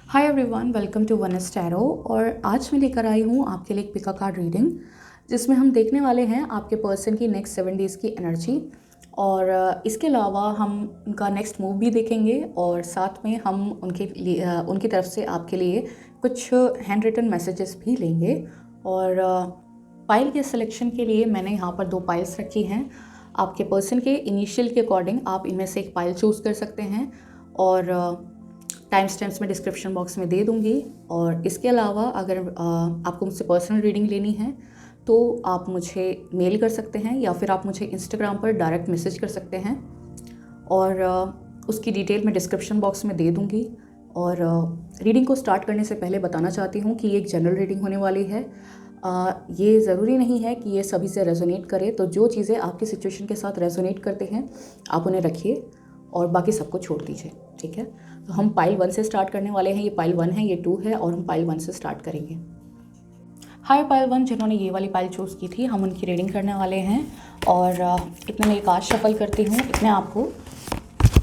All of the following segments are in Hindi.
Hi everyone, welcome to One Tarot. और आज मैं लेकर आई हूँ आपके लिए एक पिका कार्ड रीडिंग, जिसमें हम देखने वाले हैं आपके पर्सन की नेक्स्ट 7 डेज़ की एनर्जी। और इसके अलावा हम उनका नेक्स्ट मूव भी देखेंगे और साथ में हम उनकी तरफ से आपके लिए कुछ हैंड रिटन मैसेजेस भी लेंगे। और पाइल के सिलेक्शन के लिए मैंने यहाँ पर 2 पाइल्स रखी हैं। आपके पर्सन के इनिशियल के अकॉर्डिंग आप इनमें से एक पाइल चूज़ कर सकते हैं और टाइम स्टैम्प्स में डिस्क्रिप्शन बॉक्स में दे दूँगी। और इसके अलावा अगर आपको मुझसे पर्सनल रीडिंग लेनी है तो आप मुझे मेल कर सकते हैं या फिर आप मुझे इंस्टाग्राम पर डायरेक्ट मैसेज कर सकते हैं और उसकी डिटेल मैं डिस्क्रिप्शन बॉक्स में दे दूँगी। और रीडिंग को स्टार्ट करने से पहले बताना चाहती हूँ कि ये एक जनरल रीडिंग होने वाली है। ये ज़रूरी नहीं है कि ये सभी से रेजोनेट करे, तो जो चीज़ें आपकी सिचुएशन के साथ रेजोनेट करते हैं आप उन्हें रखिए और बाकी सबको छोड़ दीजिए, ठीक है। तो हम पाइल 1 से स्टार्ट करने वाले हैं। ये पाइल 1 है, ये 2 है और हम पाइल 1 से स्टार्ट करेंगे। हाय पाइल 1, जिन्होंने ये वाली पाइल चूज़ की थी, हम उनकी रीडिंग करने वाले हैं। और इतने में एक कार्ड शफल करती हूँ। इतने आपको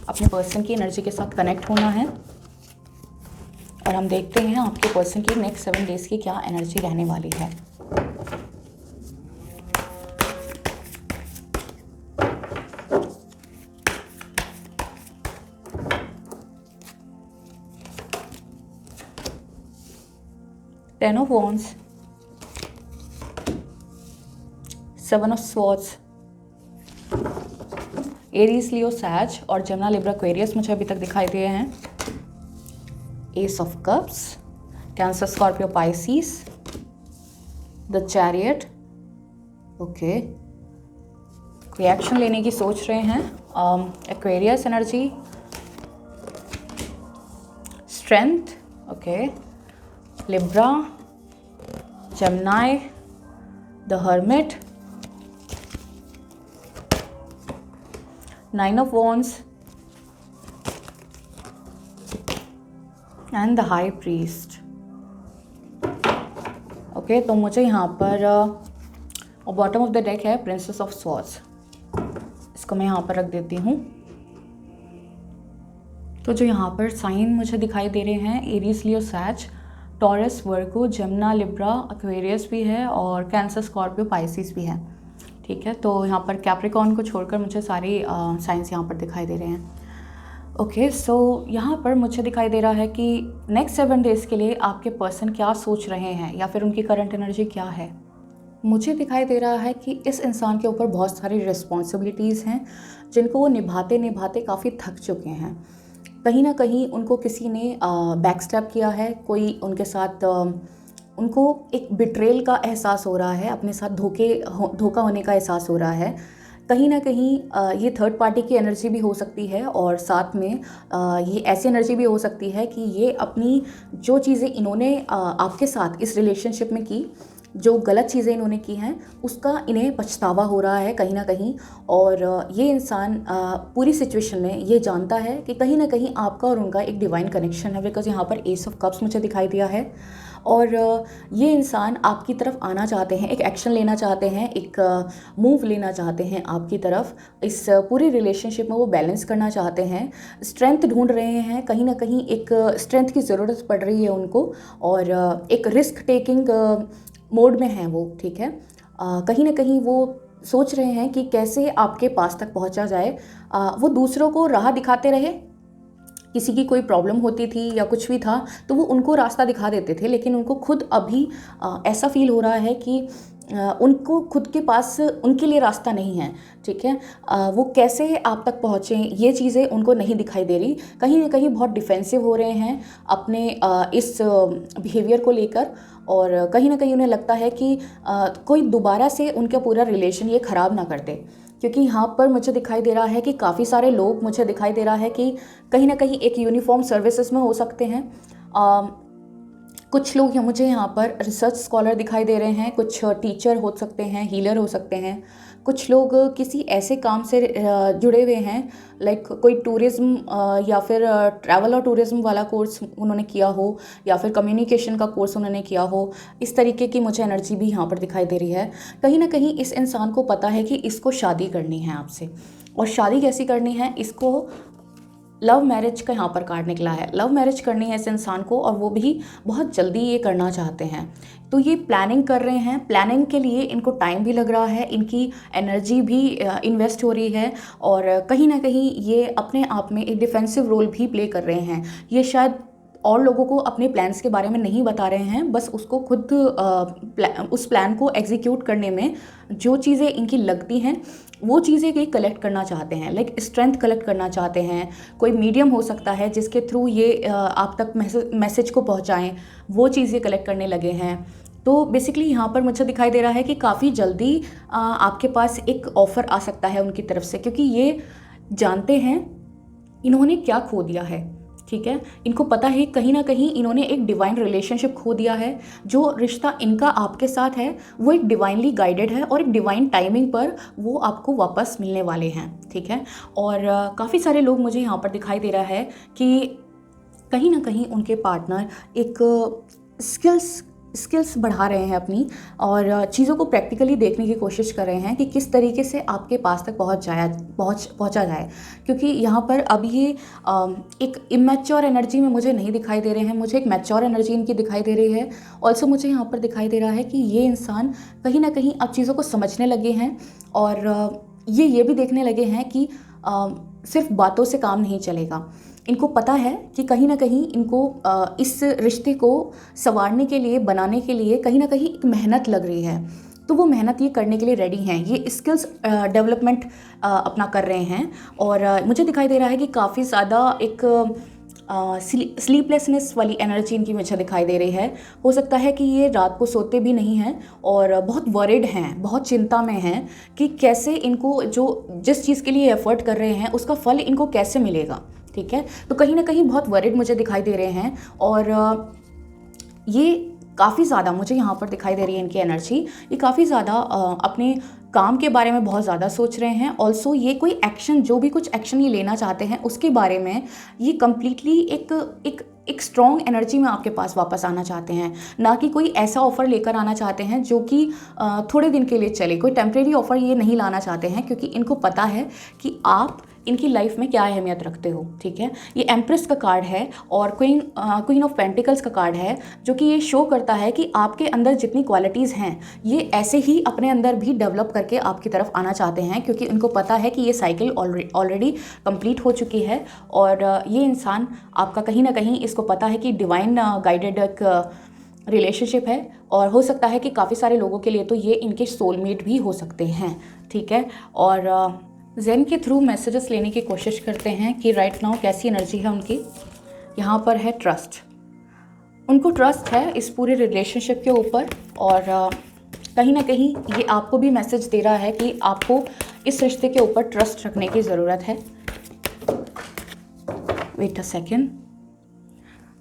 अपने पर्सन की एनर्जी के साथ कनेक्ट होना है और हम देखते हैं आपके पर्सन की नेक्स्ट 7 डेज़ की क्या एनर्जी रहने वाली है। Ten of Wands, 7 of Swords, Aries, लियो, सैज और जमना, लिब्रा, एक्वेरियस मुझे अभी तक दिखाई दिए हैं। S of cups, cancer, Scorpio, Pisces, the chariot. Okay, कोई एक्शन लेने की सोच रहे हैं। Aquarius energy, strength, okay, Libra, Gemini, the hermit, 9 of Wands and the high priest. Okay, तो मुझे यहाँ पर बॉटम ऑफ द डेक है प्रिंसेस ऑफ स्वॉर्ड्स। इसको मैं यहाँ पर रख देती हूँ। तो जो यहाँ पर साइन मुझे दिखाई दे रहे हैं, एरीज, लियो, सैज, टॉरस, वर्गो, जमना, लिब्रा, एक्वेरियस भी है और कैंसर, स्कॉर्पियो, पाइसिस भी है, ठीक है। तो यहाँ पर कैप्रिकॉर्न को छोड़कर मुझे सारे साइंस यहाँ पर दिखाई दे रहे हैं। ओके, सो यहाँ पर मुझे दिखाई दे रहा है कि नेक्स्ट 7 डेज़ के लिए आपके पर्सन क्या सोच रहे हैं या फिर उनकी करंट एनर्जी क्या है। मुझे दिखाई दे रहा है कि इस इंसान के ऊपर बहुत सारी रिस्पॉन्सिबिलिटीज़ हैं जिनको वो निभाते निभाते काफ़ी थक चुके हैं। कहीं ना कहीं उनको किसी ने बैकस्टैप किया है, कोई उनके साथ उनको एक बिट्रेल का एहसास हो रहा है, अपने साथ धोखा होने का एहसास हो रहा है। कहीं ना कहीं ये थर्ड पार्टी की एनर्जी भी हो सकती है और साथ में ये ऐसी एनर्जी भी हो सकती है कि ये अपनी जो चीज़ें इन्होंने आपके साथ इस रिलेशनशिप में की, जो गलत चीज़ें इन्होंने की हैं, उसका इन्हें पछतावा हो रहा है कहीं ना कहीं। और ये इंसान पूरी सिचुएशन में ये जानता है कि कहीं ना कहीं आपका और उनका एक डिवाइन कनेक्शन है, बिकॉज यहाँ पर एस ऑफ कप्स मुझे दिखाई दिया है। और ये इंसान आपकी तरफ आना चाहते हैं, एक एक्शन लेना चाहते हैं, एक मूव लेना चाहते हैं आपकी तरफ। इस पूरी रिलेशनशिप में वो बैलेंस करना चाहते हैं, स्ट्रेंथ ढूंढ रहे हैं। कहीं ना कहीं एक स्ट्रेंथ की ज़रूरत पड़ रही है उनको और एक रिस्क टेकिंग मोड में हैं वो, ठीक है। कहीं ना कहीं वो सोच रहे हैं कि कैसे आपके पास तक पहुंचा जाए। वो दूसरों को राह दिखाते रहे, किसी की कोई प्रॉब्लम होती थी या कुछ भी था तो वो उनको रास्ता दिखा देते थे, लेकिन उनको खुद अभी ऐसा फील हो रहा है कि उनको खुद के पास उनके लिए रास्ता नहीं है, ठीक है। वो कैसे आप तक पहुँचे ये चीज़ें उनको नहीं दिखाई दे रही। कहीं ना कहीं बहुत डिफेंसिव हो रहे हैं अपने इस बिहेवियर को लेकर और कहीं ना कहीं उन्हें लगता है कि कोई दोबारा से उनका पूरा रिलेशन ये ख़राब ना कर दे। क्योंकि यहाँ पर मुझे दिखाई दे रहा है कि काफ़ी सारे लोग, मुझे दिखाई दे रहा है कि कहीं ना कहीं एक यूनिफॉर्म सर्विसेज में हो सकते हैं। कुछ लोग मुझे यहाँ पर रिसर्च स्कॉलर दिखाई दे रहे हैं, कुछ टीचर हो सकते हैं, हीलर हो सकते हैं, कुछ लोग किसी ऐसे काम से जुड़े हुए हैं, लाइक कोई टूरिज़्म या फिर ट्रैवल और टूरिज़्म वाला कोर्स उन्होंने किया हो या फिर कम्युनिकेशन का कोर्स उन्होंने किया हो। इस तरीके की मुझे एनर्जी भी यहाँ पर दिखाई दे रही है। कहीं ना कहीं इस इंसान को पता है कि इसको शादी करनी है आपसे, और शादी कैसी करनी है, इसको लव मैरिज का यहाँ पर कार्ड निकला है। लव मैरिज करनी है इस इंसान को और वो भी बहुत जल्दी ये करना चाहते हैं। तो ये प्लानिंग कर रहे हैं, प्लानिंग के लिए इनको टाइम भी लग रहा है, इनकी एनर्जी भी इन्वेस्ट हो रही है और कहीं ना कहीं ये अपने आप में एक डिफेंसिव रोल भी प्ले कर रहे हैं। ये शायद और लोगों को अपने प्लान्स के बारे में नहीं बता रहे हैं, बस उसको खुद उस प्लान को एग्जीक्यूट करने में जो चीज़ें इनकी लगती हैं वो चीज़ें ये कलेक्ट करना चाहते हैं, लाइक स्ट्रेंथ कलेक्ट करना चाहते हैं। कोई मीडियम हो सकता है जिसके थ्रू ये आप तक मैसेज को पहुंचाएं, वो चीज़ें कलेक्ट करने लगे हैं। तो बेसिकली यहाँ पर मुझे दिखाई दे रहा है कि काफ़ी जल्दी आपके पास एक ऑफ़र आ सकता है उनकी तरफ से, क्योंकि ये जानते हैं इन्होंने क्या खो दिया है। ठीक है, इनको पता है कहीं ना कहीं इन्होंने एक डिवाइन रिलेशनशिप खो दिया है। जो रिश्ता इनका आपके साथ है वो एक डिवाइनली गाइडेड है और एक डिवाइन टाइमिंग पर वो आपको वापस मिलने वाले हैं। ठीक है, और काफ़ी सारे लोग मुझे यहाँ पर दिखाई दे रहा है कि कहीं ना कहीं उनके पार्टनर एक स्किल्स बढ़ा रहे हैं अपनी और चीज़ों को प्रैक्टिकली देखने की कोशिश कर रहे हैं कि किस तरीके से आपके पास तक पहुंचा जाए। क्योंकि यहाँ पर अब ये एक इमेच्योर एनर्जी में मुझे नहीं दिखाई दे रहे हैं, मुझे एक मैच्योर एनर्जी इनकी दिखाई दे रही है। ऑल्सो मुझे यहाँ पर दिखाई दे रहा है कि ये इंसान कहीं ना कहीं अब चीज़ों को समझने लगे हैं और ये भी देखने लगे हैं कि सिर्फ बातों से काम नहीं चलेगा। इनको पता है कि कहीं ना कहीं इनको इस रिश्ते को संवारने के लिए, बनाने के लिए कहीं ना कहीं एक मेहनत लग रही है। तो वो मेहनत ये करने के लिए रेडी हैं, ये स्किल्स डेवलपमेंट अपना कर रहे हैं। और मुझे दिखाई दे रहा है कि काफ़ी ज़्यादा एक स्लीपलेसनेस वाली एनर्जी इनकी मुझे दिखाई दे रही है। हो सकता है कि ये रात को सोते भी नहीं हैं और बहुत वरिड हैं, बहुत चिंता में हैं कि कैसे इनको जिस चीज़ के लिए एफर्ट कर रहे हैं उसका फल इनको कैसे मिलेगा। ठीक है, तो कहीं ना कहीं बहुत वरिड मुझे दिखाई दे रहे हैं और ये काफ़ी ज़्यादा मुझे यहाँ पर दिखाई दे रही है इनकी एनर्जी। ये काफ़ी ज़्यादा अपने काम के बारे में बहुत ज़्यादा सोच रहे हैं। ऑल्सो ये कोई एक्शन, जो भी कुछ एक्शन ये लेना चाहते हैं उसके बारे में ये कम्प्लीटली एक स्ट्रॉन्ग एनर्जी में आपके पास वापस आना चाहते हैं, ना कि कोई ऐसा ऑफ़र लेकर आना चाहते हैं जो कि थोड़े दिन के लिए चले। कोई टेम्प्रेरी ऑफ़र ये नहीं लाना चाहते हैं, क्योंकि इनको पता है कि आप इनकी लाइफ में क्या अहमियत रखते हो। ठीक है, ये एम्प्रेस का कार्ड है और क्वीन ऑफ पेंटिकल्स का कार्ड है, जो कि ये शो करता है कि आपके अंदर जितनी क्वालिटीज़ हैं ये ऐसे ही अपने अंदर भी डेवलप करके आपकी तरफ आना चाहते हैं, क्योंकि इनको पता है कि ये साइकिल ऑलरेडी कंप्लीट हो चुकी है। और ये इंसान आपका कहीं ना कहीं इसको पता है कि डिवाइन गाइडेड एक रिलेशनशिप है और हो सकता है कि काफ़ी सारे लोगों के लिए तो ये इनके सोलमेट भी हो सकते हैं। ठीक है, और ज़ेन के थ्रू मैसेजेस लेने की कोशिश करते हैं कि राइट नाउ कैसी एनर्जी है उनकी। यहाँ पर है ट्रस्ट, उनको ट्रस्ट है इस पूरे रिलेशनशिप के ऊपर और कहीं ना कहीं ये आपको भी मैसेज दे रहा है कि आपको इस रिश्ते के ऊपर ट्रस्ट रखने की ज़रूरत है। वेट अ सेकेंड,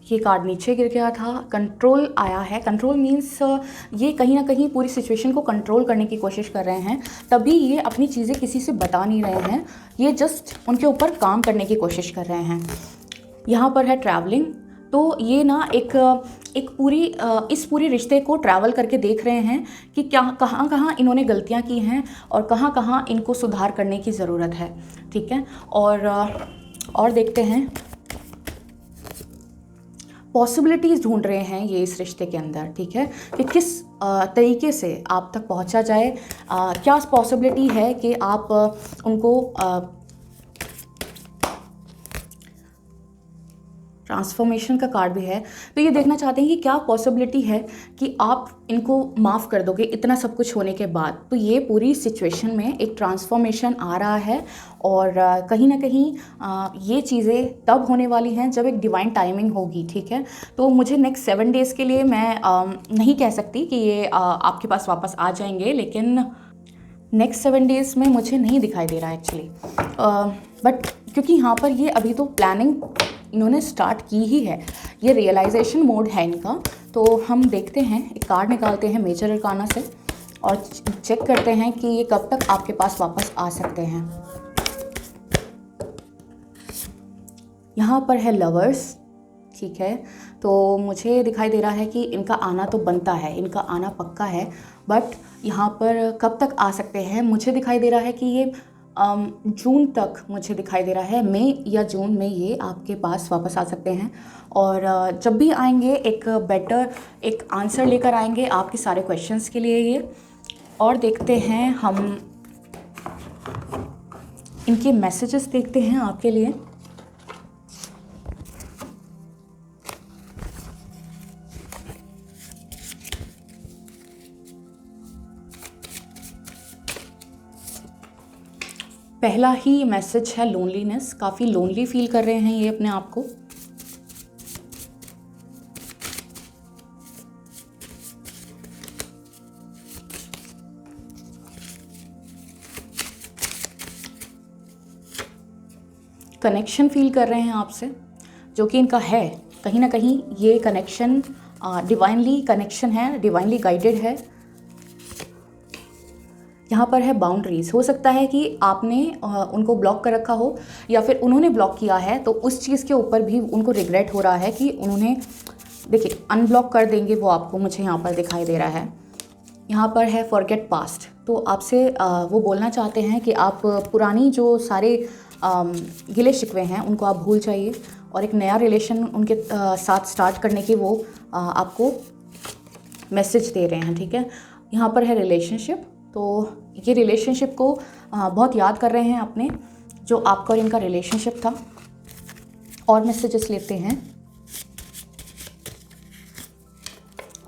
ये कार्ड नीचे गिर गया था, कंट्रोल आया है। कंट्रोल मीन्स ये कहीं ना कहीं पूरी सिचुएशन को कंट्रोल करने की कोशिश कर रहे हैं, तभी ये अपनी चीज़ें किसी से बता नहीं रहे हैं, ये जस्ट उनके ऊपर काम करने की कोशिश कर रहे हैं। यहाँ पर है ट्रैवलिंग, तो ये ना इस पूरी रिश्ते को ट्रैवल करके देख रहे हैं कि क्या कहाँ इन्होंने गलतियाँ की हैं और कहाँ इनको सुधार करने की ज़रूरत है। ठीक है, और देखते हैं, पॉसिबिलिटीज़ ढूंढ रहे हैं ये इस रिश्ते के अंदर। ठीक है, कि किस तरीके से आप तक पहुंचा जाए, क्या पॉसिबिलिटी है कि आप उनको ट्रांसफॉर्मेशन का कार्ड भी है, तो ये देखना चाहते हैं कि क्या पॉसिबिलिटी है कि आप इनको माफ़ कर दोगे इतना सब कुछ होने के बाद। तो ये पूरी सिचुएशन में एक ट्रांसफॉर्मेशन आ रहा है और कहीं ना कहीं ये चीज़ें तब होने वाली हैं जब एक डिवाइन टाइमिंग होगी। ठीक है, तो मुझे नेक्स्ट 7 डेज़ के लिए मैं नहीं कह सकती कि ये आपके पास वापस आ जाएंगे, लेकिन नेक्स्ट 7 डेज़ में मुझे नहीं दिखाई दे रहा है एक्चुअली। बट क्योंकि यहाँ पर ये अभी तो प्लानिंग इन्होंने स्टार्ट की ही है, ये रियलाइजेशन मोड है इनका। तो हम देखते हैं, एक कार्ड निकालते हैं मेजर अरकाना से और चेक करते हैं कि ये कब तक आपके पास वापस आ सकते हैं। यहाँ पर है लवर्स। ठीक है, तो मुझे दिखाई दे रहा है कि इनका आना तो बनता है, इनका आना पक्का है, बट यहाँ पर कब तक आ सकते हैं, मुझे दिखाई दे रहा है कि ये जून तक मुझे दिखाई दे रहा है, मई या जून में ये आपके पास वापस आ सकते हैं। और जब भी आएंगे एक बेटर एक आंसर लेकर आएंगे आपके सारे क्वेश्चंस के लिए ये। और देखते हैं हम इनके मैसेजेस देखते हैं आपके लिए। पहला ही मैसेज है लोनलीनेस, काफ़ी लोनली फील कर रहे हैं ये अपने आप को। कनेक्शन फील कर रहे हैं आपसे, जो कि इनका है। कहीं ना कहीं ये कनेक्शन डिवाइनली कनेक्शन है, डिवाइनली गाइडेड है। यहाँ पर है बाउंड्रीज़। हो सकता है कि आपने उनको ब्लॉक कर रखा हो या फिर उन्होंने ब्लॉक किया है, तो उस चीज़ के ऊपर भी उनको रिग्रेट हो रहा है कि उन्होंने, देखिए अनब्लॉक कर देंगे वो आपको, मुझे यहाँ पर दिखाई दे रहा है। यहाँ पर है फॉरगेट पास्ट, तो आपसे वो बोलना चाहते हैं कि आप पुरानी जो सारे गिले शिकवे हैं उनको आप भूल जाइए और एक नया रिलेशन उनके साथ स्टार्ट करने की वो आपको मैसेज दे रहे हैं, ठीक है। यहाँ पर है रिलेशनशिप, तो ये रिलेशनशिप को बहुत याद कर रहे हैं अपने, जो आपका और इनका रिलेशनशिप था। और मैसेजेस लेते हैं।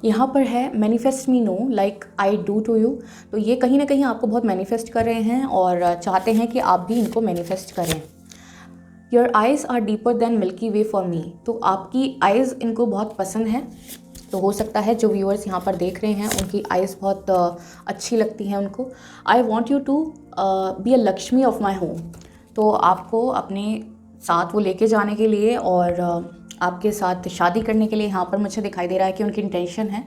यहाँ पर है manifest me no like I do to you, तो ये कहीं ना कहीं आपको बहुत मैनिफेस्ट कर रहे हैं और चाहते हैं कि आप भी इनको मैनिफेस्ट करें। Your eyes are deeper than Milky Way for me, तो आपकी आइज़ इनको बहुत पसंद है। तो हो सकता है जो व्यूअर्स यहाँ पर देख रहे हैं उनकी आइज़ बहुत अच्छी लगती हैं उनको। I want you to be a Lakshmi of my home, तो आपको अपने साथ वो लेके जाने के लिए और आपके साथ शादी करने के लिए यहाँ पर मुझे दिखाई दे रहा है कि उनकी इंटेंशन है,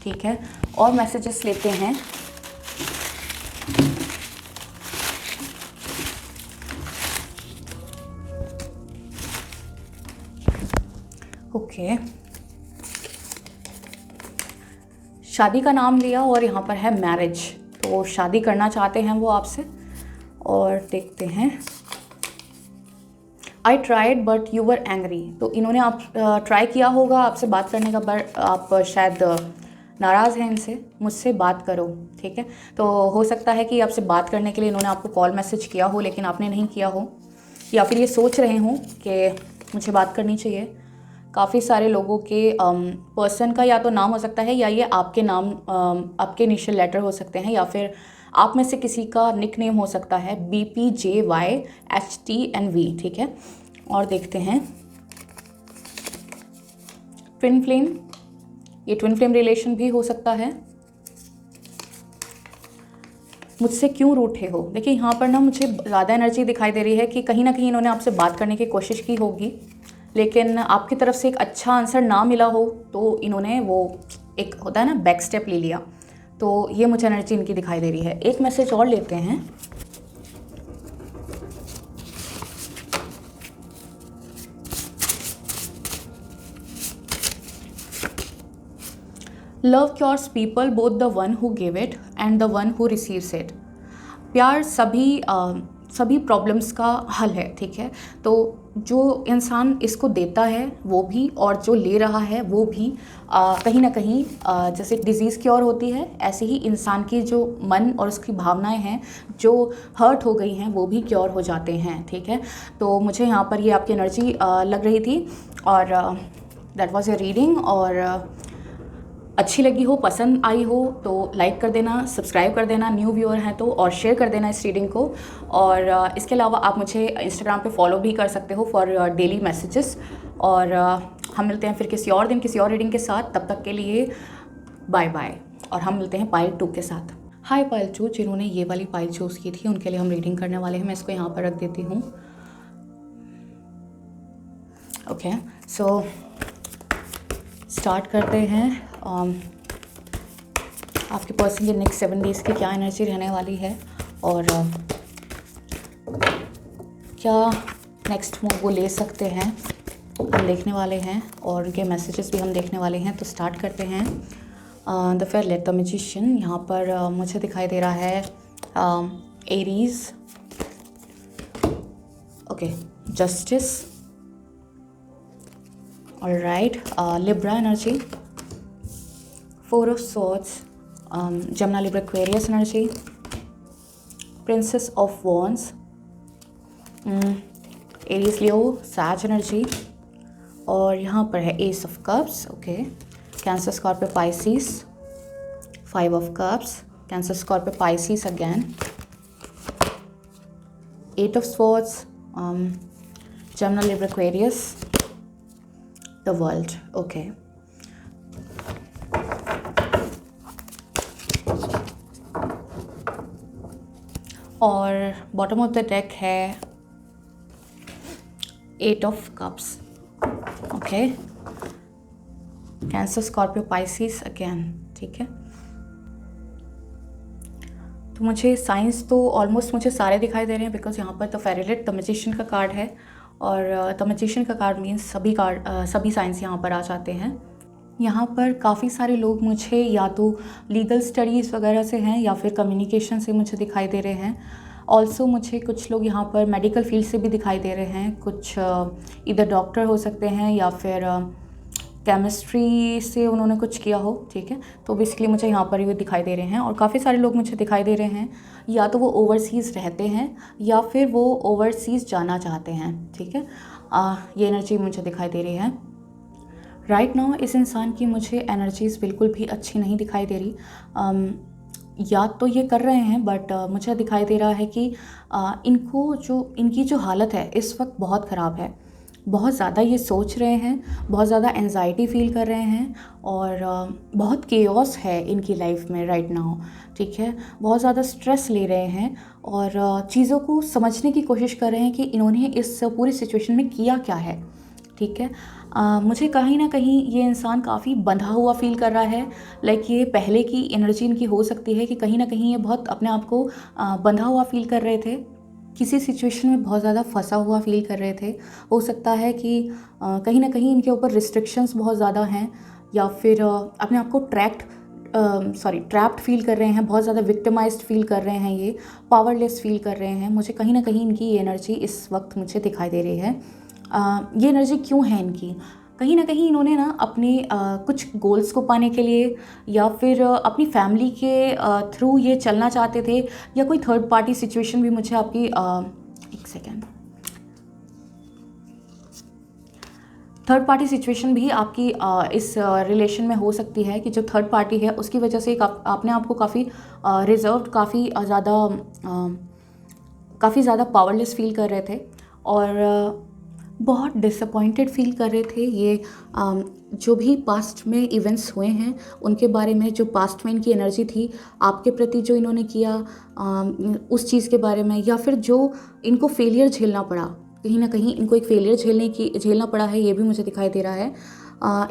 ठीक है। और मैसेजेस लेते हैं। ओके, शादी का नाम लिया और यहाँ पर है मैरिज, तो शादी करना चाहते हैं वो आपसे। और देखते हैं, I tried but you were angry, तो इन्होंने आप ट्राई किया होगा आपसे बात करने का, पर आप शायद नाराज़ हैं इनसे, मुझसे बात करो, ठीक है। तो हो सकता है कि आपसे बात करने के लिए इन्होंने आपको कॉल मैसेज किया हो लेकिन आपने नहीं किया हो, या फिर ये सोच रहे हों कि मुझे बात करनी चाहिए। काफ़ी सारे लोगों के पर्सन का या तो नाम हो सकता है, या ये आपके नाम आपके इनिशियल लेटर हो सकते हैं, या फिर आप में से किसी का निक नेम हो सकता है BPJYHTNV, ठीक है। और देखते हैं ट्विन फ्लेम, ये ट्विन फ्लेम रिलेशन भी हो सकता है। मुझसे क्यों रूठे हो, देखिए यहाँ पर ना मुझे ज़्यादा एनर्जी दिखाई दे रही है कि कहीं ना कहीं इन्होंने आपसे बात करने की कोशिश की होगी, लेकिन आपकी तरफ से एक अच्छा आंसर ना मिला हो, तो इन्होंने वो एक होता है ना बैक स्टेप ले लिया। तो ये मुझे एनर्जी इनकी दिखाई दे रही है। एक मैसेज और लेते हैं। Love cures people both the one who give it and the one who receives it, प्यार सभी प्रॉब्लम्स का हल है, ठीक है। तो जो इंसान इसको देता है वो भी और जो ले रहा है वो भी कहीं ना कहीं जैसे डिज़ीज़ क्योर होती है, ऐसे ही इंसान की जो मन और उसकी भावनाएं हैं जो हर्ट हो गई हैं वो भी क्योर हो जाते हैं, ठीक है। तो मुझे यहाँ पर ये आपकी एनर्जी लग रही थी और दैट वाज योर रीडिंग। और अच्छी लगी हो, पसंद आई हो तो लाइक कर देना, सब्सक्राइब कर देना न्यू व्यूअर हैं तो, और शेयर कर देना इस रीडिंग को। और इसके अलावा आप मुझे इंस्टाग्राम पे फॉलो भी कर सकते हो फॉर डेली मैसेजेस। और हम मिलते हैं फिर किसी और दिन किसी और रीडिंग के साथ, तब तक के लिए बाय बाय। और हम मिलते हैं पाइल 2 के साथ। हाय पाइल 2, जिन्होंने ये वाली पाइल चूज़ की थी उनके लिए हम रीडिंग करने वाले हैं। मैं इसको यहाँ पर रख देती हूँ। ओके, सो स्टार्ट करते हैं। आपके पर्सन के नेक्स्ट 7 डेज़ की क्या एनर्जी रहने वाली है और क्या नेक्स्ट मूव वो ले सकते हैं, हम देखने वाले हैं। और उनके मैसेजेस भी हम देखने वाले हैं। तो स्टार्ट करते हैं। द फेयरलेट द मैजिशियन, यहाँ पर मुझे दिखाई दे रहा है Aries, okay, justice, alright, Libra energy, 4 of Swords, Gemini Libra Aquarius energy, Princess of Wands, Aries Leo Sag energy, और यहाँ पर है Ace of Cups, okay, Cancer Scorpio Pisces, 5 of Cups, Cancer Scorpio Pisces again, 8 of Swords, Gemini Libra Aquarius, the World, okay. और बॉटम ऑफ द डेक है 8 of cups, okay, cancer Scorpio Pisces again, ठीक है। तो मुझे साइंस तो ऑलमोस्ट मुझे सारे दिखाई दे रहे हैं, बिकॉज यहाँ पर द फेरिलेट द मैजिशियन का कार्ड है, और द मैजिशियन का कार्ड मीन्स सभी साइंस यहाँ पर आ जाते हैं। यहाँ पर काफ़ी सारे लोग मुझे या तो लीगल स्टडीज़ वगैरह से हैं या फिर कम्युनिकेशन से मुझे दिखाई दे रहे हैं। ऑल्सो मुझे कुछ लोग यहाँ पर मेडिकल फील्ड से भी दिखाई दे रहे हैं, कुछ इधर डॉक्टर हो सकते हैं या फिर केमिस्ट्री से उन्होंने कुछ किया हो, ठीक है। तो बेसिकली मुझे यहाँ पर ये दिखाई दे रहे हैं, और काफ़ी सारे लोग मुझे दिखाई दे रहे हैं, या तो वो ओवरसीज़ रहते हैं या फिर वो ओवरसीज़ जाना चाहते हैं, ठीक है। ये एनर्जी मुझे दिखाई दे रही है राइट नाउ। इस इंसान की मुझे एनर्जीज़ बिल्कुल भी अच्छी नहीं दिखाई दे रही। याद तो ये कर रहे हैं, बट मुझे दिखाई दे रहा है कि इनकी जो हालत है इस वक्त बहुत ख़राब है। बहुत ज़्यादा ये सोच रहे हैं, बहुत ज़्यादा एंजाइटी फील कर रहे हैं, और बहुत केओस है इनकी लाइफ में राइट नाउ, ठीक है। बहुत ज़्यादा स्ट्रेस ले रहे हैं और चीज़ों को समझने की कोशिश कर रहे हैं कि इन्होंने इस पूरी सिचुएशन में किया क्या है, ठीक है। मुझे कहीं ना कहीं ये इंसान काफ़ी बंधा हुआ फील कर रहा है। लाइक ये पहले की एनर्जी इनकी हो सकती है कि कहीं ना कहीं ये बहुत अपने आप को बंधा हुआ फील कर रहे थे, किसी सिचुएशन में बहुत ज़्यादा फंसा हुआ फील कर रहे थे। हो सकता है कि कहीं ना कहीं इनके ऊपर रिस्ट्रिक्शंस बहुत ज़्यादा हैं, या फिर अपने आप को ट्रैप्ड फील कर रहे हैं, बहुत ज़्यादा विक्टिमाइज्ड फील कर रहे हैं, ये पावरलेस फील कर रहे हैं। मुझे कहीं ना कहीं इनकी ये एनर्जी इस वक्त मुझे दिखाई दे रही है। ये एनर्जी क्यों है इनकी? कहीं ना कहीं इन्होंने ना अपने कुछ गोल्स को पाने के लिए या फिर अपनी फैमिली के थ्रू ये चलना चाहते थे, या कोई थर्ड पार्टी सिचुएशन भी मुझे आपकी एक सेकेंड थर्ड पार्टी सिचुएशन भी आपकी इस रिलेशन में हो सकती है कि जो थर्ड पार्टी है उसकी वजह से आपने आपको काफ़ी रिजर्व्ड, काफ़ी ज़्यादा पावरलेस फील कर रहे थे, और बहुत डिसअपॉइंटेड फील कर रहे थे। ये जो भी पास्ट में इवेंट्स हुए हैं उनके बारे में, जो पास्ट में इनकी एनर्जी थी आपके प्रति, जो इन्होंने किया उस चीज़ के बारे में, या फिर जो इनको फेलियर झेलना पड़ा, कहीं ना कहीं इनको एक फेलियर झेलना पड़ा है, ये भी मुझे दिखाई दे रहा है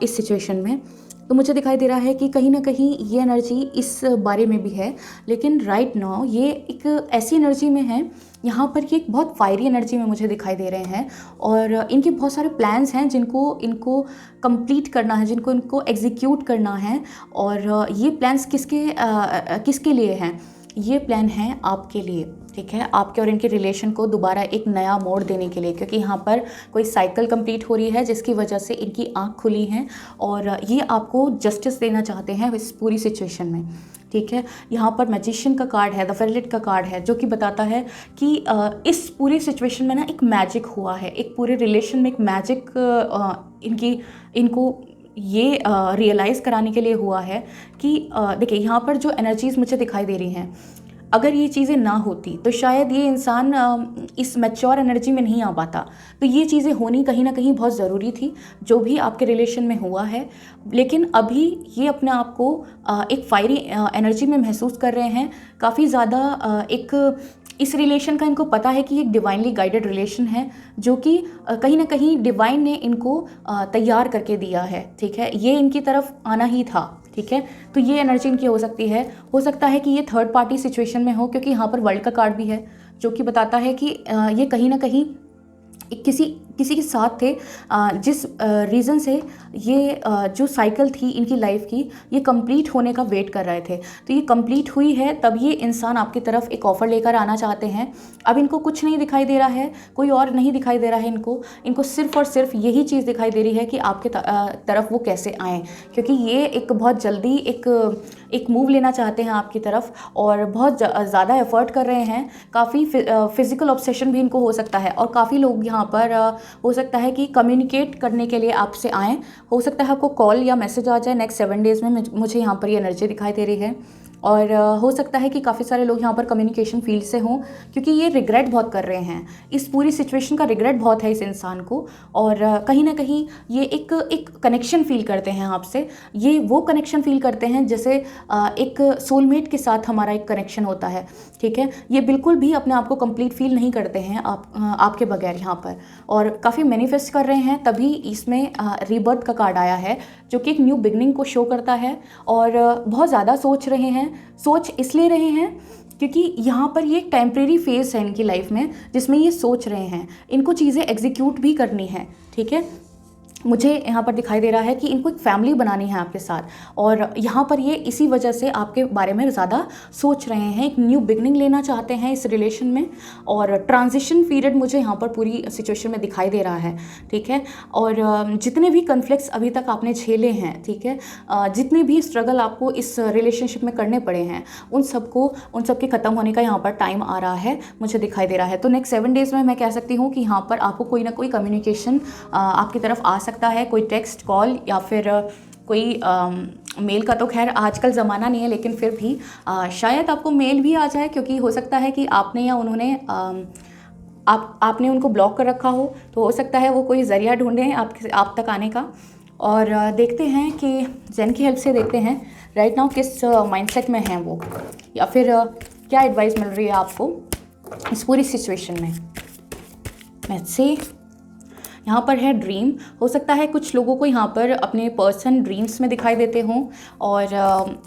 इस सिचुएशन में। तो मुझे दिखाई दे रहा है कि कहीं ना कहीं ये एनर्जी इस बारे में भी है, लेकिन राइट नाउ ये एक ऐसी एनर्जी में है यहाँ पर कि एक बहुत फायरी एनर्जी में मुझे दिखाई दे रहे हैं, और इनके बहुत सारे प्लान्स हैं जिनको इनको कंप्लीट करना है, जिनको इनको एग्जीक्यूट करना है। और ये प्लान्स किसके लिए हैं? ये प्लान है आपके लिए, ठीक है, आपके और इनके रिलेशन को दोबारा एक नया मोड़ देने के लिए, क्योंकि यहाँ पर कोई साइकिल कंप्लीट हो रही है जिसकी वजह से इनकी आँख खुली है, और ये आपको जस्टिस देना चाहते हैं इस पूरी सिचुएशन में, ठीक है। यहाँ पर मैजिशियन का कार्ड है, द फेरिलेट का कार्ड है, जो कि बताता है कि इस पूरी सिचुएशन में ना एक मैजिक हुआ है, एक पूरे रिलेशन में एक मैजिक इनको ये रियलाइज़ कराने के लिए हुआ है कि देखिए यहाँ पर जो एनर्जीज़ मुझे दिखाई दे रही हैं, अगर ये चीज़ें ना होती तो शायद ये इंसान इस मैच्योर एनर्जी में नहीं आ पाता। तो ये चीज़ें होनी कहीं ना कहीं बहुत ज़रूरी थी, जो भी आपके रिलेशन में हुआ है। लेकिन अभी ये अपने आप को एक फायरी एनर्जी में महसूस कर रहे हैं, काफ़ी ज़्यादा इस रिलेशन का इनको पता है कि एक डिवाइनली गाइडेड रिलेशन है, जो कि कहीं ना कहीं डिवाइन ने इनको तैयार करके दिया है, ठीक है। ये इनकी तरफ आना ही था, ठीक है। तो ये एनर्जी इनकी हो सकता है कि ये थर्ड पार्टी सिचुएशन में हो, क्योंकि यहाँ पर वर्ल्ड का कार्ड भी है, जो कि बताता है कि ये कहीं ना कहीं किसी किसी के साथ थे, जिस रीज़न से ये जो साइकिल थी इनकी लाइफ की, ये कंप्लीट होने का वेट कर रहे थे। तो ये कंप्लीट हुई है, तब ये इंसान आपकी तरफ एक ऑफ़र लेकर आना चाहते हैं। अब इनको कुछ नहीं दिखाई दे रहा है, कोई और नहीं दिखाई दे रहा है इनको सिर्फ़ और सिर्फ यही चीज़ दिखाई दे रही है कि आपके तरफ वो कैसे आएँ, क्योंकि ये एक बहुत जल्दी एक मूव लेना चाहते हैं आपकी तरफ और बहुत ज़्यादा एफ़र्ट कर रहे हैं। काफ़ी फ़िज़िकल ऑब्सेशन भी इनको हो सकता है और काफ़ी लोग यहाँ पर हो सकता है कि कम्युनिकेट करने के लिए आपसे आएँ। हो सकता है आपको कॉल या मैसेज आ जाए नेक्स्ट 7 डेज़ में। मुझे यहाँ पर ये एनर्जी दिखाई दे रही है। और हो सकता है कि काफ़ी सारे लोग यहाँ पर कम्युनिकेशन फील्ड से हों, क्योंकि ये रिग्रेट बहुत कर रहे हैं। इस पूरी सिचुएशन का रिग्रेट बहुत है इस इंसान को, और कहीं ना कहीं ये एक कनेक्शन फील करते हैं आपसे। ये वो कनेक्शन फील करते हैं जैसे एक सोलमेट के साथ हमारा एक कनेक्शन होता है, ठीक है। ये बिल्कुल भी अपने आप को कंप्लीट फील नहीं करते हैं आपके बगैर यहाँ पर, और काफ़ी मैनिफेस्ट कर रहे हैं। तभी इसमें रीबर्थ का कार्ड आया है, जो कि एक न्यू बिगनिंग को शो करता है। और बहुत ज़्यादा सोच रहे हैं, सोच इसलिए रहे हैं क्योंकि यहाँ पर ये एक टेम्प्रेरी फेज़ है इनकी लाइफ में, जिसमें ये सोच रहे हैं। इनको चीज़ें एग्जीक्यूट भी करनी है, ठीक है। मुझे यहाँ पर दिखाई दे रहा है कि इनको एक फैमिली बनानी है आपके साथ, और यहाँ पर ये इसी वजह से आपके बारे में ज़्यादा सोच रहे हैं। एक न्यू बिगनिंग लेना चाहते हैं इस रिलेशन में, और ट्रांजिशन पीरियड मुझे यहाँ पर पूरी सिचुएशन में दिखाई दे रहा है, ठीक है। और जितने भी कन्फ्लिक्ट्स अभी तक आपने झेले हैं, ठीक है, जितने भी स्ट्रगल आपको इस रिलेशनशिप में करने पड़े हैं, उन सबके ख़त्म होने का यहाँ पर टाइम आ रहा है, मुझे दिखाई दे रहा है। तो नेक्स्ट 7 डेज़ में मैं कह सकती हूँ कि यहाँ पर आपको कोई ना कोई कम्युनिकेशन आपकी तरफ आ सकता है, कोई टेक्स्ट, कॉल या फिर कोई मेल का तो खैर आजकल ज़माना नहीं है, लेकिन फिर भी शायद आपको मेल भी आ जाए, क्योंकि हो सकता है कि आपने या उन्होंने आपने उनको ब्लॉक कर रखा हो, तो हो सकता है वो कोई ज़रिया ढूंढें आप तक आने का। और देखते हैं कि जेन की हेल्प से देखते हैं राइट नाउ किस माइंडसेट में हैं वो, या फिर क्या एडवाइस मिल रही है आपको इस पूरी सिचुएशन में। लेट्स सी, यहाँ पर है ड्रीम। हो सकता है कुछ लोगों को यहाँ पर अपने पर्सन ड्रीम्स में दिखाई देते हों, और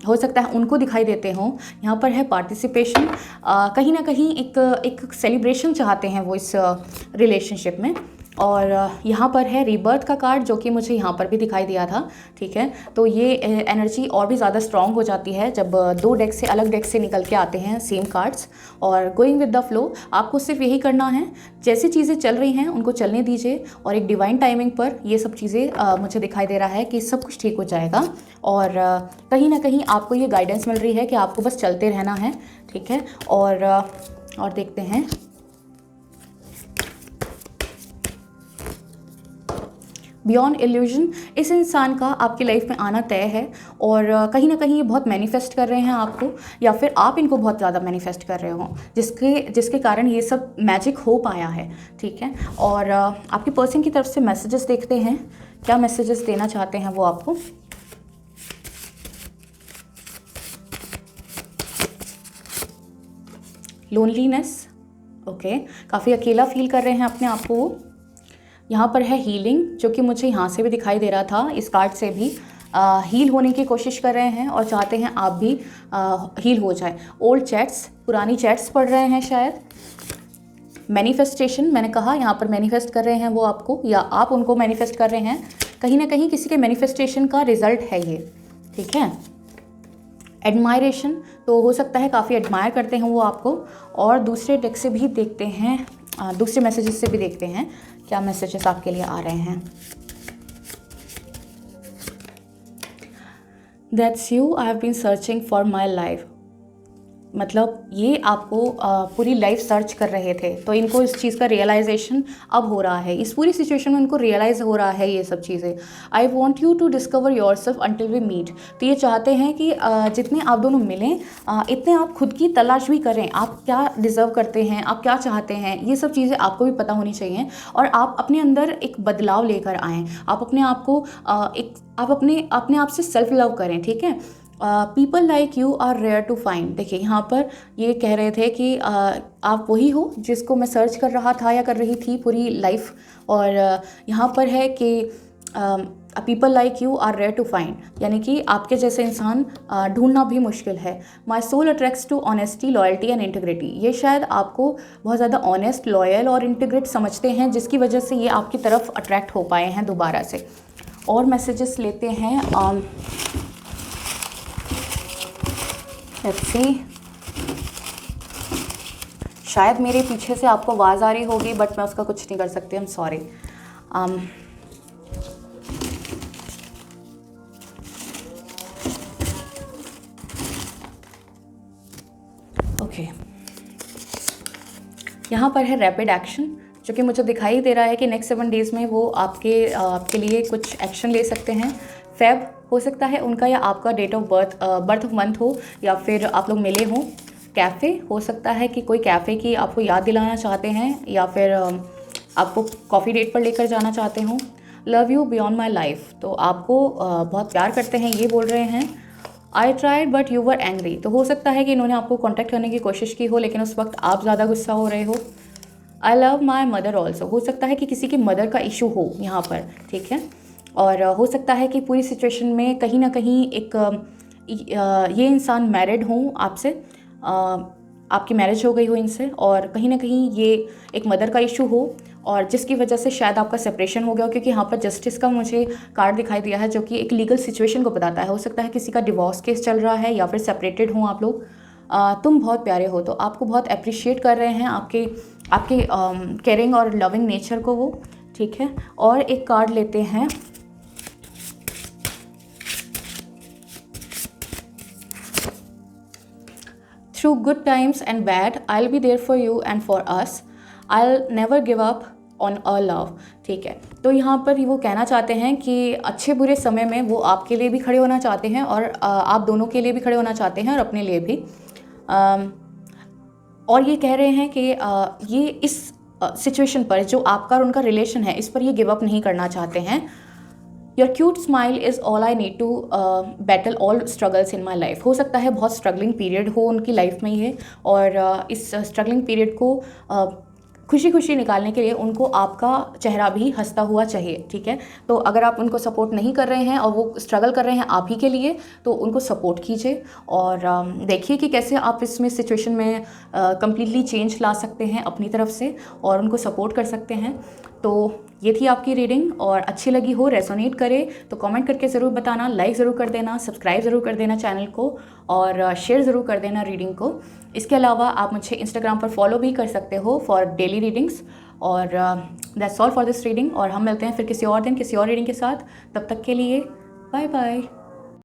हो सकता है उनको दिखाई देते हों। यहाँ पर है पार्टिसिपेशन, कहीं ना कहीं एक सेलिब्रेशन चाहते हैं वो इस रिलेशनशिप में। और यहाँ पर है रीबर्थ का कार्ड, जो कि मुझे यहाँ पर भी दिखाई दिया था, ठीक है। तो ये एनर्जी और भी ज़्यादा स्ट्रॉन्ग हो जाती है जब दो डेक से अलग डेक से निकल के आते हैं सेम कार्ड्स। और गोइंग विद द फ्लो, आपको सिर्फ यही करना है, जैसी चीज़ें चल रही हैं उनको चलने दीजिए, और एक डिवाइन टाइमिंग पर ये सब चीज़ें मुझे दिखाई दे रहा है कि सब कुछ ठीक हो जाएगा। और कहीं ना कहीं आपको ये गाइडेंस मिल रही है कि आपको बस चलते रहना है, ठीक है। और देखते हैं, बियॉन्ड इल्यूजन, इस इंसान का आपकी लाइफ में आना तय है, और कहीं ना कहीं ये बहुत मैनिफेस्ट कर रहे हैं आपको, या फिर आप इनको बहुत ज़्यादा मैनिफेस्ट कर रहे हो, जिसके कारण ये सब मैजिक हो पाया है, ठीक है। और आपके पर्सन की तरफ से मैसेजेस देखते हैं, क्या मैसेजेस देना चाहते हैं वो आपको। लोनलीनेस, ओके, काफ़ी अकेला फील कर रहे हैं अपने आप को वो। यहाँ पर है हीलिंग, जो कि मुझे यहाँ से भी दिखाई दे रहा था, इस कार्ड से भी हील होने की कोशिश कर रहे हैं और चाहते हैं आप भी हील हो जाए। ओल्ड चैट्स, पुरानी चैट्स पढ़ रहे हैं शायद। मैनिफेस्टेशन, मैंने कहा यहाँ पर मैनिफेस्ट कर रहे हैं वो आपको, या आप उनको मैनिफेस्ट कर रहे हैं। कहीं ना कहीं किसी के मैनिफेस्टेशन का रिजल्ट है ये, ठीक है। एडमायरेशन, तो हो सकता है काफ़ी एडमायर करते हैं वो आपको। और दूसरे डेक से भी देखते हैं, दूसरे मैसेजेस से भी देखते हैं क्या मैसेजेस आपके लिए आ रहे हैं। That's you, I have been searching for my life, मतलब ये आपको पूरी लाइफ सर्च कर रहे थे, तो इनको इस चीज़ का रियलाइजेशन अब हो रहा है। इस पूरी सिचुएशन में इनको रियलाइज़ हो रहा है ये सब चीज़ें। I want you to discover yourself until we meet, तो ये चाहते हैं कि जितने आप दोनों मिलें इतने आप खुद की तलाश भी करें। आप क्या डिज़र्व करते हैं, आप क्या चाहते हैं, ये सब चीज़ें आपको भी पता होनी चाहिए, और आप अपने अंदर एक बदलाव लेकर आएँ। आप अपने आप को आप अपने आप से सेल्फ लव करें, ठीक है। People like you are rare to find, देखिए यहाँ पर ये कह रहे थे कि आप वही हो जिसको मैं सर्च कर रहा था या कर रही थी पूरी लाइफ। और यहाँ पर है कि people like you are rare to find, यानी कि आपके जैसे इंसान ढूंढना भी मुश्किल है। My soul attracts to honesty, loyalty and integrity, ये शायद आपको बहुत ज़्यादा ऑनेस्ट, लॉयल और इंटीग्रेट समझते हैं, जिसकी वजह से ये आपकी तरफ अट्रैक्ट हो पाए हैं दोबारा से। और मैसेजेस लेते हैं। लेट्स सी, शायद मेरे पीछे से आपको आवाज़ आ रही होगी, बट मैं उसका कुछ नहीं कर सकती, आई एम सॉरी। ओके, यहाँ पर है रैपिड एक्शन, जो कि मुझे दिखाई दे रहा है कि नेक्स्ट 7 डेज़ में वो आपके लिए कुछ एक्शन ले सकते हैं। फेब हो सकता है उनका या आपका date of birth of month हो, या फिर आप लोग मिले हों। कैफ़े हो सकता है कि कोई कैफ़े की आपको याद दिलाना चाहते हैं, या फिर आपको कॉफ़ी डेट पर लेकर जाना चाहते हों। Love you beyond my life, तो आपको बहुत प्यार करते हैं ये बोल रहे हैं। I tried but you were angry, तो हो सकता है कि इन्होंने आपको कॉन्टैक्ट करने की कोशिश की हो, लेकिन उस वक्त आप ज़्यादा गुस्सा हो रहे हो। I love my mother also, हो सकता है कि किसी की मदर का इशू हो यहाँ पर, ठीक है। और हो सकता है कि पूरी सिचुएशन में कहीं ना कहीं ये इंसान मैरिड हों आपसे, आपकी मैरिज हो गई हो इनसे, और कहीं ना कहीं ये एक मदर का इशू हो, और जिसकी वजह से शायद आपका सेपरेशन हो गया हो, क्योंकि यहाँ पर जस्टिस का मुझे कार्ड दिखाई दिया है, जो कि एक लीगल सिचुएशन को बताता है। हो सकता है किसी का डिवोर्स केस चल रहा है, या फिर सेपरेटेड हों आप लोग। तुम बहुत प्यारे हो, तो आपको बहुत अप्रिशिएट कर रहे हैं, आपके केयरिंग और लविंग नेचर को वो, ठीक है। और एक कार्ड लेते हैं। Through good times and bad I will be there for you and for us, I will never give up on a love, ठीक है। तो यहाँ पर वो कहना चाहते हैं कि अच्छे बुरे समय में वो आपके लिए भी खड़े होना चाहते हैं, और आप दोनों के लिए भी खड़े होना चाहते हैं, और अपने लिए भी। और ये कह रहे हैं कि ये इस सिचुएशन पर जो आपका और उनका रिलेशन है, इस पर ये गिव अप नहीं करना चाहते हैं। Your cute smile is all I need to battle all struggles in my life, हो सकता है बहुत स्ट्रगलिंग पीरियड हो उनकी लाइफ में ये, और इस स्ट्रगलिंग पीरियड को खुशी खुशी निकालने के लिए उनको आपका चेहरा भी हंसता हुआ चाहिए, ठीक है। तो अगर आप उनको सपोर्ट नहीं कर रहे हैं और वो स्ट्रगल कर रहे हैं आप ही के लिए, तो उनको सपोर्ट कीजिए, और देखिए कि कैसे आप इसमें सिचुएशन में कम्प्लीटली चेंज ला सकते हैं अपनी तरफ से, और उनको सपोर्ट कर सकते हैं। तो ये थी आपकी रीडिंग, और अच्छी लगी हो, रेजोनेट करे तो कमेंट करके ज़रूर बताना, लाइक ज़रूर कर देना, सब्सक्राइब ज़रूर कर देना चैनल को, और शेयर ज़रूर कर देना रीडिंग को। इसके अलावा आप मुझे इंस्टाग्राम पर फॉलो भी कर सकते हो फॉर डेली रीडिंग्स। और that's all for this reading, और हम मिलते हैं फिर किसी और दिन किसी और रीडिंग के साथ। तब तक के लिए बाय बाय।